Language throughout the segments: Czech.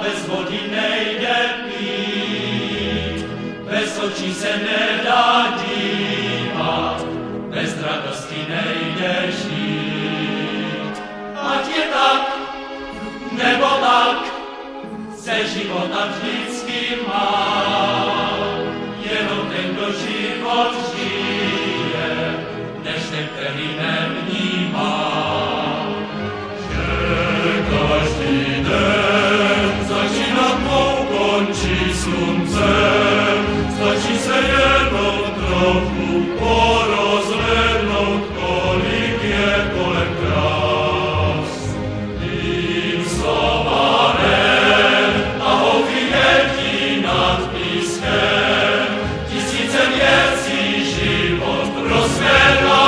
bez vody nejde pít, bez očí se nedá dívat, bez radosti nejde žít. Ať je tak, nebo tak, se života vždycky má, jenom ten, kdo život žije, než ten, který nevnímá. Že každý den začíná tmou, končí sluncem, stačí se jenom trochu porozhlédnout, kolik je kolem krás. Tím slovanem a houfí nad pískem, tisíce věcí život rozvedla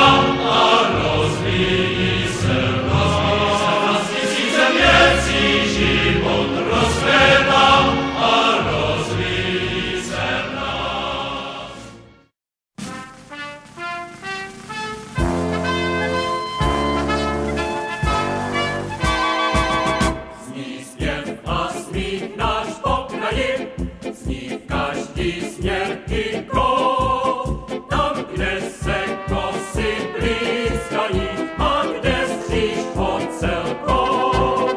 a rozvíjí se v nás. Tisíce věcí život rozvedla a rozvíjí se v nás. Zní zpěv a smích náš pokraji, zní každý směr i kouť, tam, kde se kosy blízkají a kde stříž ocelkou.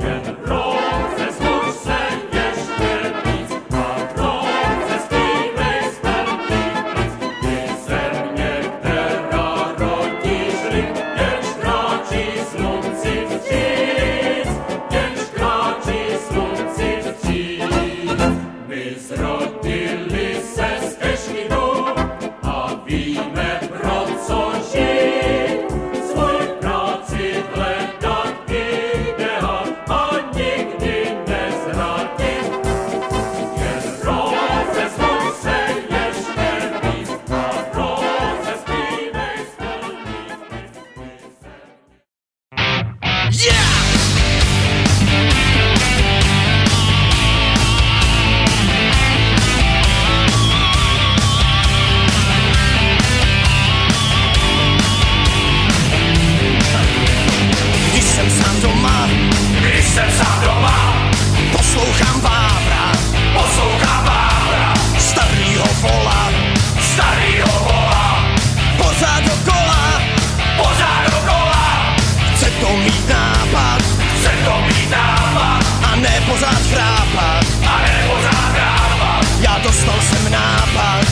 Jen roce zvuč se ještě víc a roce zpívej z velkých plic. Ty země, která rodíš lid, jenž kráčí slunci vstříc, jenž kráčí slunci vstříc. My zrodili se z Keškynu a víme, pro co žít. Svou práci hledat ideál a nikdy nezradit. Jen roze zvuč se ještě víc a roze zpívej z velkých plic. Když jsem sám doma, poslouchám Vávra, starýho vola, pořád dokola, chce to mít nápad, a ne pořád chrápat, já dostal jsem nápad,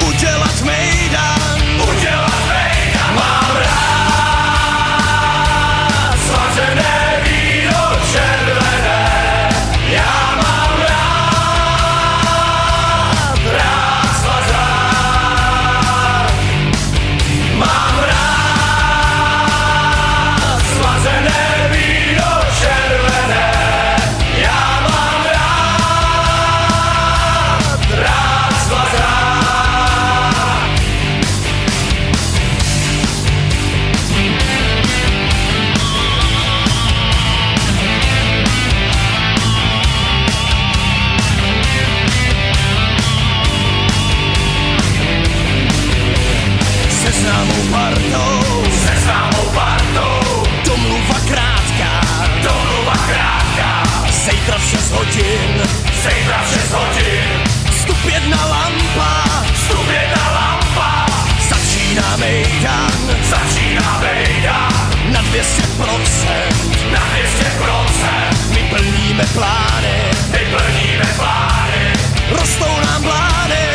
udělat mejdan, mám rád svařené víno červené, já mám rád svazák, mám rád svařené víno červené, já mám rád svazák. Se známou partou, domluva krátká, zítra v 6 hodin, vstup jedna lampa, začíná mejdan, na 200%, my plníme plány, rostou nám plány,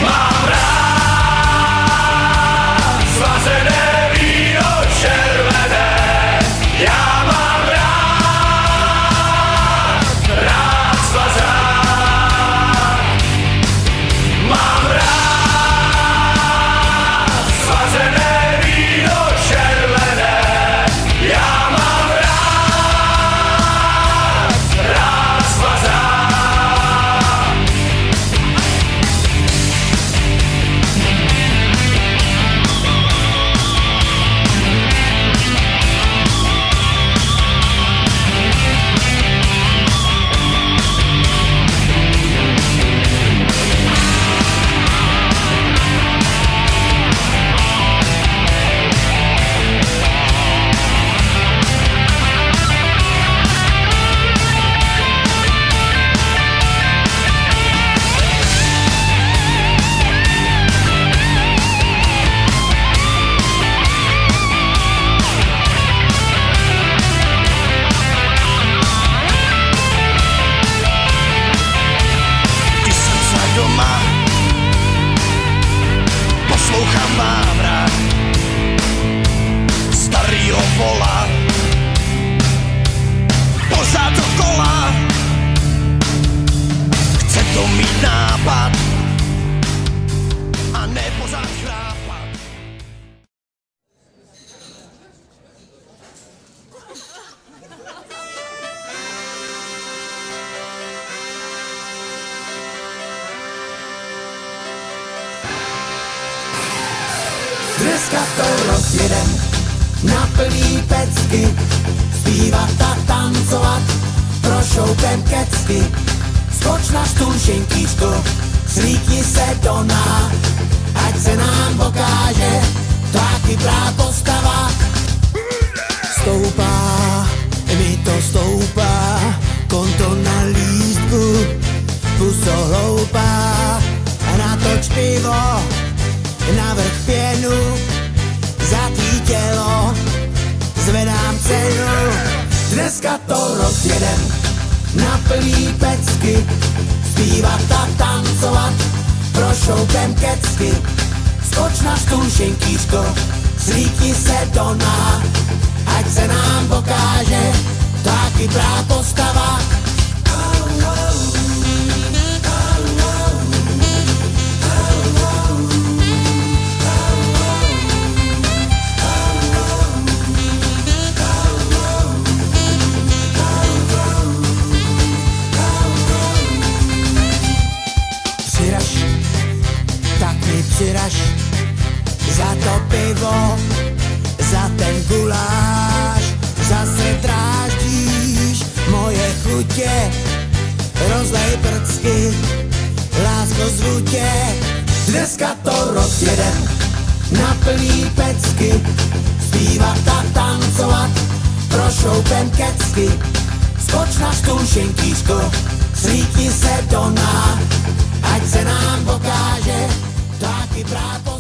mám rád svařené víno červené, já mám rád svazák, mám rád svařené víno červené, nápad a ne pořád chrápat. Dneska to rozjedem na plný pecky, zpívat a tancovat, prošoupem kecky. Skoč na stůl, šinkyčko, slíkni se do nás, ať se nám pokáže tvá kyprá postava. Stoupá, mi to stoupá, konto na lístku, puso hloupá, natoč pivo, navrch pěnu, za tvý tělo zvedám cenu. Dneska to rozjedem na plný pecky, zpívat a tancovat, prošoupem kecky. Skoč na stůl, šinkyčko, slíkni se do nás, ať se nám pokáže tvá kyprá postava. Přiraž za to pivo, za ten guláš, zase dráždíš moje chutě, rozlej prcky, lásko zvu tě. Dneska to rozjedem na plný pecky, zpívat a tancovat, prošoupem kecky. Skoč na stůl, šinkyčko, slíkni se do nás, ať se nám pokáže tvá kyprá postava.